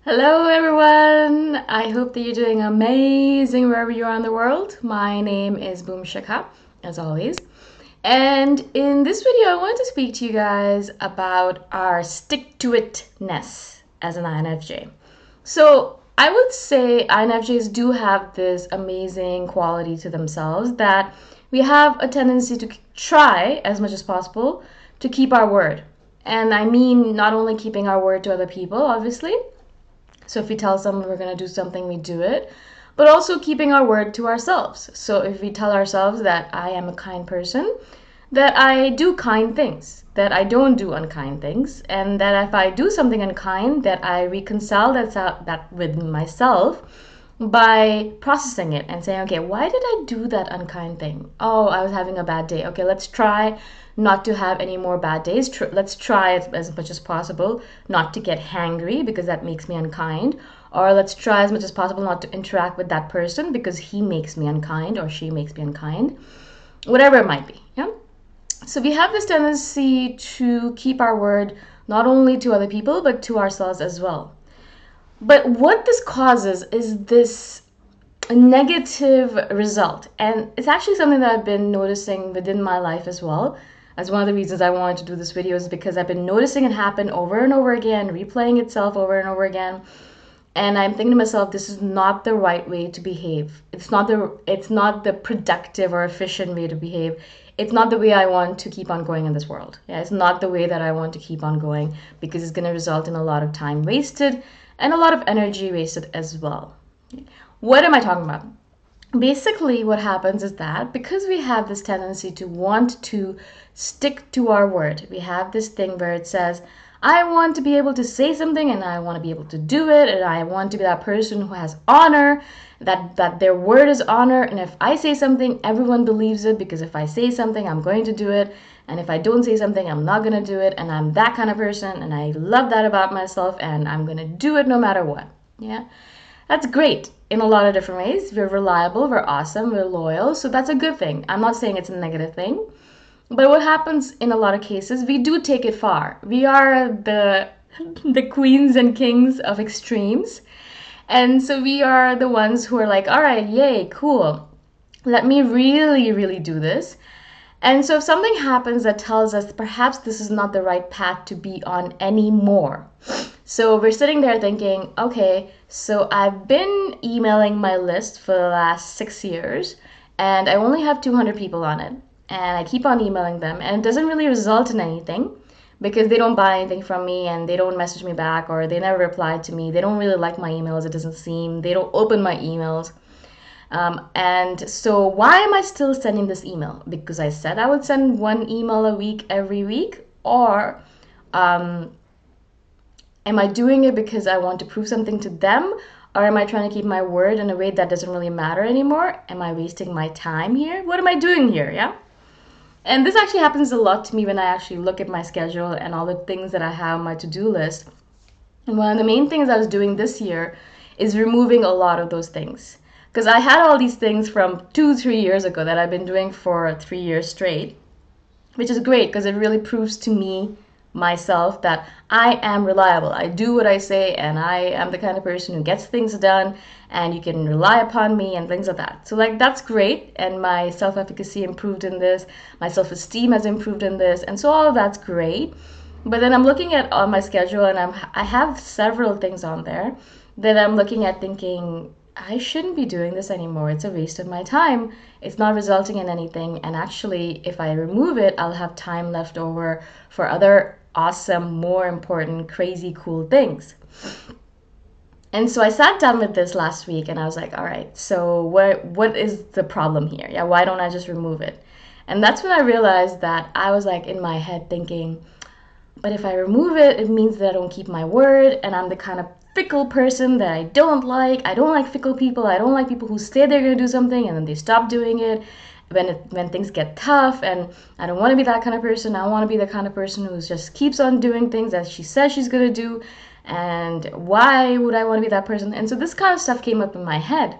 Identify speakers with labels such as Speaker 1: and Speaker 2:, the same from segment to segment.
Speaker 1: Hello, everyone. I hope that you're doing amazing wherever you are in the world. My name is Shikha, as always. And in this video, I wanted to speak to you guys about our stick-to-itness as an INFJ. So I would say INFJs do have this amazing quality to themselves that we have a tendency to try as much as possible to keep our word. And I mean not only keeping our word to other people, obviously, so if we tell someone we're going to do something, we do it, but also keeping our word to ourselves. So if we tell ourselves that I am a kind person, that I do kind things, that I don't do unkind things, and that if I do something unkind, that I reconcile that with myself by processing it and saying, okay, why did I do that unkind thing? Oh, I was having a bad day. Okay, let's try not to have any more bad days. Let's try as much as possible not to get hangry because that makes me unkind. Or let's try as much as possible not to interact with that person because he makes me unkind or she makes me unkind. Whatever it might be. Yeah. So we have this tendency to keep our word not only to other people but to ourselves as well. But what this causes is this negative result. And it's actually something that I've been noticing within my life as well. As one of the reasons I wanted to do this video is because I've been noticing it happen over and over again, replaying itself over and over again. And I'm thinking to myself, this is not the right way to behave. It's not the productive or efficient way to behave. It's not the way I want to keep on going in this world. Yeah, it's not the way that I want to keep on going because it's going to result in a lot of time wasted and a lot of energy wasted as well. What am I talking about? Basically, what happens is that because we have this tendency to want to stick to our word, we have this thing where it says, I want to be able to say something and I want to be able to do it, and I want to be that person who has honor, that their word is honor, and if I say something, everyone believes it because if I say something, I'm going to do it, and if I don't say something, I'm not going to do it, and I'm that kind of person, and I love that about myself, and I'm going to do it no matter what. Yeah, that's great in a lot of different ways. We're reliable, we're awesome, we're loyal, so that's a good thing. I'm not saying it's a negative thing. But what happens in a lot of cases, we do take it far. We are the queens and kings of extremes. And so we are the ones who are like, all right, yay, cool. Let me really, really do this. And so if something happens that tells us perhaps this is not the right path to be on anymore. So we're sitting there thinking, okay, so I've been emailing my list for the last 6 years and I only have 200 people on it. And I keep on emailing them and it doesn't really result in anything because they don't buy anything from me and they don't message me back or they never reply to me. They don't really like my emails, it doesn't seem. They don't open my emails. And so why am I still sending this email? Because I said I would send one email a week every week, or am I doing it because I want to prove something to them? Or am I trying to keep my word in a way that doesn't really matter anymore? Am I wasting my time here? What am I doing here? Yeah. And this actually happens a lot to me when I actually look at my schedule and all the things that I have on my to-do list. And one of the main things I was doing this year is removing a lot of those things. Because I had all these things from 2-3 years ago that I've been doing for 3 years straight, which is great because it really proves to me myself that I am reliable. I do what I say and I am the kind of person who gets things done and you can rely upon me and things like that. So like that's great, and my self-efficacy improved in this, my self-esteem has improved in this, and so all of that's great. But then I'm looking at on my schedule and I have several things on there that I'm looking at thinking I shouldn't be doing this anymore. It's a waste of my time. It's not resulting in anything. And actually, if I remove it, I'll have time left over for other awesome, more important, crazy, cool things. And so I sat down with this last week and I was like, all right, so what is the problem here? Yeah, why don't I just remove it? And that's when I realized that I was like in my head thinking, but if I remove it, it means that I don't keep my word, and I'm the kind of fickle person that I don't like. I don't like fickle people. I don't like people who say they're going to do something and then they stop doing it when things get tough. And I don't want to be that kind of person. I want to be the kind of person who just keeps on doing things that she says she's going to do. And why would I want to be that person? And so this kind of stuff came up in my head.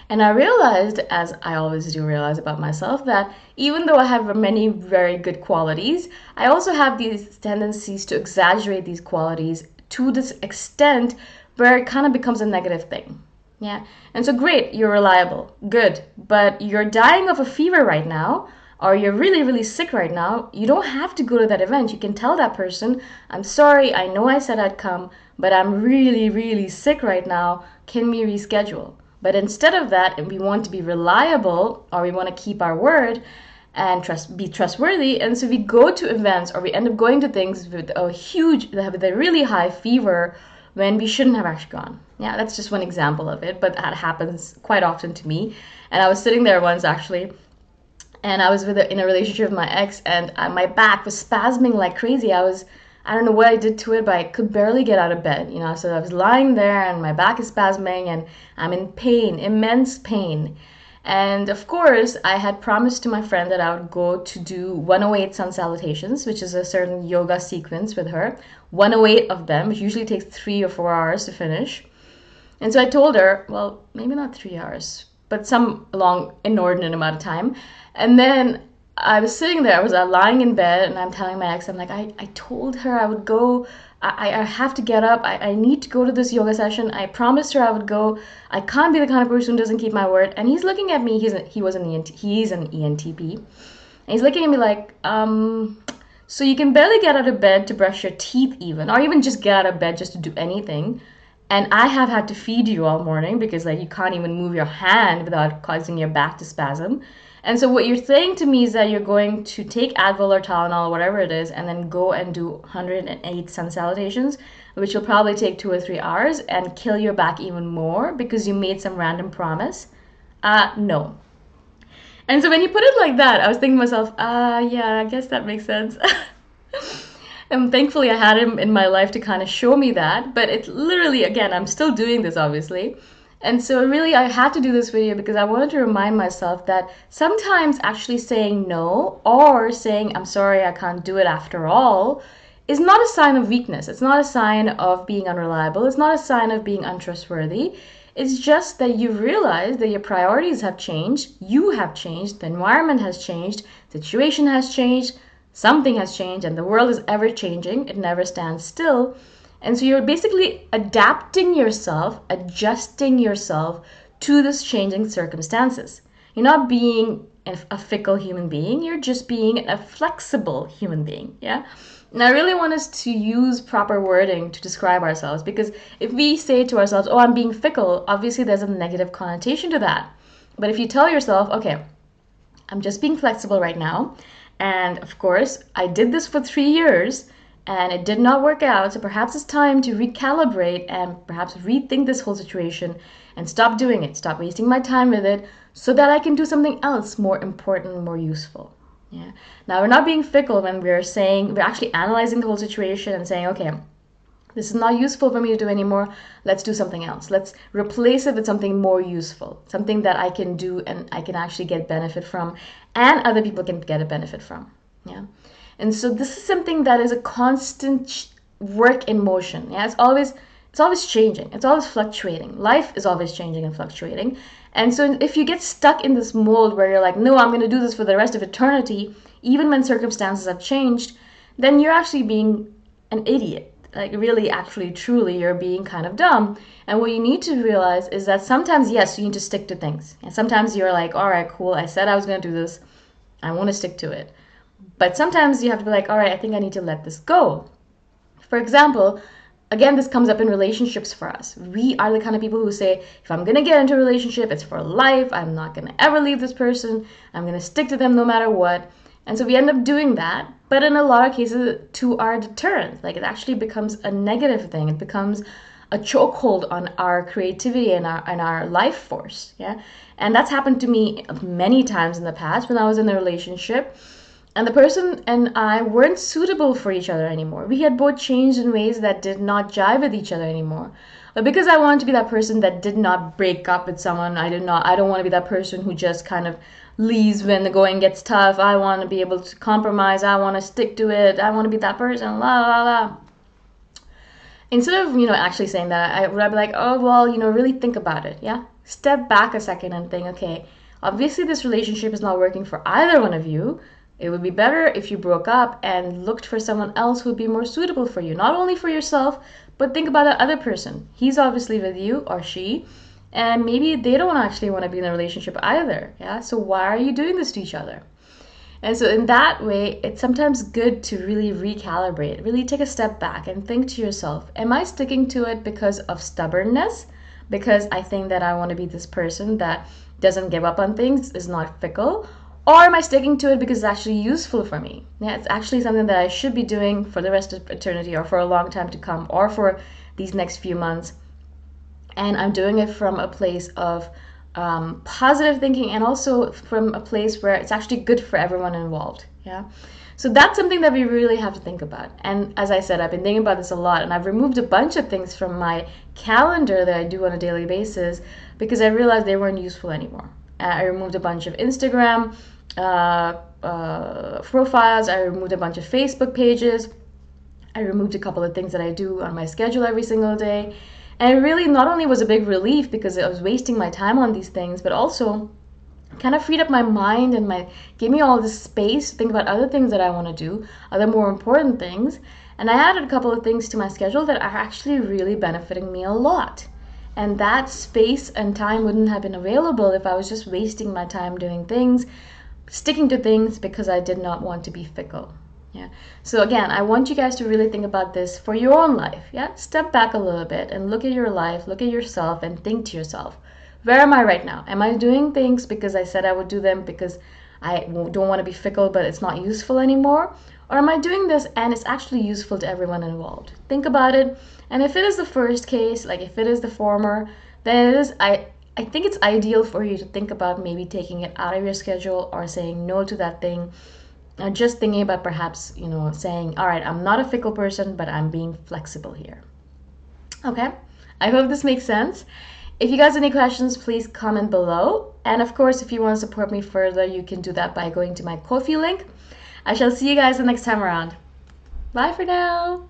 Speaker 1: And I realized, as I always do realize about myself, that even though I have many very good qualities, I also have these tendencies to exaggerate these qualities to this extent where it kind of becomes a negative thing. Yeah. And so great, you're reliable. Good. But you're dying of a fever right now, or you're really, really sick right now. You don't have to go to that event. You can tell that person, I'm sorry, I know I said I'd come, but I'm really, really sick right now. Can we reschedule? But instead of that, and we want to be reliable, or we want to keep our word and be trustworthy, and so we go to events, or we end up going to things with a really high fever when we shouldn't have actually gone. Yeah, that's just one example of it, but that happens quite often to me. And I was sitting there once actually, and I was in a relationship with my ex, and my back was spasming like crazy. I don't know what I did to it, but I could barely get out of bed, so I was lying there and my back is spasming and I'm in pain, immense pain. And of course, I had promised to my friend that I would go to do 108 sun salutations, which is a certain yoga sequence with her. 108 of them, which usually takes 3 or 4 hours to finish. And so I told her, well, maybe not 3 hours, but some long inordinate amount of time. And then I was sitting there, I was lying in bed, and I'm telling my ex, I'm like, I told her I would go. I have to get up. I need to go to this yoga session. I promised her I would go. I can't be the kind of person who doesn't keep my word. And he's looking at me. He's an ENTP. And he's looking at me like, so you can barely get out of bed to brush your teeth even, or even just get out of bed just to do anything. And I have had to feed you all morning because you can't even move your hand without causing your back to spasm. And so what you're saying to me is that you're going to take Advil or Tylenol, whatever it is, and then go and do 108 sun salutations, which will probably take 2 or 3 hours and kill your back even more because you made some random promise. No. And so when you put it like that, I was thinking to myself, yeah, I guess that makes sense. And thankfully I had him in my life to kind of show me that. But it's literally, again, I'm still doing this, obviously. And so really I had to do this video because I wanted to remind myself that sometimes actually saying no or saying I'm sorry, I can't do it after all is not a sign of weakness. It's not a sign of being unreliable. It's not a sign of being untrustworthy. It's just that you realize that your priorities have changed, you have changed, the environment has changed, situation has changed, something has changed, and the world is ever changing. It never stands still. And so you're basically adapting yourself, adjusting yourself to this changing circumstances. You're not being a fickle human being, you're just being a flexible human being, yeah? And I really want us to use proper wording to describe ourselves, because if we say to ourselves, oh, I'm being fickle, obviously there's a negative connotation to that. But if you tell yourself, okay, I'm just being flexible right now, and of course, I did this for 3 years, and it did not work out, so perhaps it's time to recalibrate and perhaps rethink this whole situation and stop doing it, stop wasting my time with it, so that I can do something else more important, more useful. Yeah. Now, we're not being fickle when we're actually analyzing the whole situation and saying, okay, this is not useful for me to do anymore, let's do something else. Let's replace it with something more useful, something that I can do and I can actually get benefit from, and other people can get a benefit from. Yeah. And so this is something that is a constant work in motion. Yeah, it's always changing. It's always fluctuating. Life is always changing and fluctuating. And so if you get stuck in this mold where you're like, no, I'm going to do this for the rest of eternity, even when circumstances have changed, then you're actually being an idiot. Like really, actually, truly, you're being kind of dumb. And what you need to realize is that sometimes, yes, you need to stick to things. And sometimes you're like, all right, cool, I said I was going to do this. I want to stick to it. But sometimes you have to be like, all right, I think I need to let this go. For example, again, this comes up in relationships for us. We are the kind of people who say, if I'm going to get into a relationship, it's for life. I'm not going to ever leave this person. I'm going to stick to them no matter what. And so we end up doing that. But in a lot of cases, to our deterrent, like it actually becomes a negative thing. It becomes a chokehold on our creativity and our life force. Yeah. And that's happened to me many times in the past when I was in a relationship. And the person and I weren't suitable for each other anymore. We had both changed in ways that did not jive with each other anymore. But because I wanted to be that person that did not break up with someone, I don't want to be that person who just kind of leaves when the going gets tough. I want to be able to compromise. I want to stick to it. I want to be that person, la la la. Instead of, actually saying that, I'd be like, oh, well, really think about it, yeah? Step back a second and think, okay, obviously this relationship is not working for either one of you. It would be better if you broke up and looked for someone else who would be more suitable for you, not only for yourself, But think about the other person. He's obviously with you, or she, and maybe they don't actually want to be in a relationship either. Yeah, so why are you doing this to each other? And so in that way, it's sometimes good to really recalibrate, really take a step back and think to yourself, am I sticking to it because of stubbornness? Because I think that I want to be this person that doesn't give up on things, is not fickle? Or am I sticking to it because it's actually useful for me? Yeah, it's actually something that I should be doing for the rest of eternity, or for a long time to come, or for these next few months. And I'm doing it from a place of positive thinking, and also from a place where it's actually good for everyone involved. Yeah. So that's something that we really have to think about. And as I said, I've been thinking about this a lot, and I've removed a bunch of things from my calendar that I do on a daily basis because I realized they weren't useful anymore. I removed a bunch of Instagram profiles. I removed a bunch of Facebook pages. I removed a couple of things that I do on my schedule every single day. And it really not only was a big relief because I was wasting my time on these things, but also kind of freed up my mind and gave me all this space to think about other things that I want to do, other more important things. And I added a couple of things to my schedule that are actually really benefiting me a lot. And that space and time wouldn't have been available if I was just wasting my time doing things, sticking to things because I did not want to be fickle. Yeah. So again, I want you guys to really think about this for your own life. Yeah. Step back a little bit and look at your life, look at yourself, and think to yourself, where am I right now? Am I doing things because I said I would do them because I don't want to be fickle, but it's not useful anymore? Or am I doing this and it's actually useful to everyone involved? Think about it. And if it is the first case, like if it is the former, then it is, I think it's ideal for you to think about maybe taking it out of your schedule or saying no to that thing. Just thinking about perhaps, saying, all right, I'm not a fickle person, but I'm being flexible here. Okay, I hope this makes sense. If you guys have any questions, please comment below. And of course, if you want to support me further, you can do that by going to my Ko-fi link. I shall see you guys the next time around. Bye for now.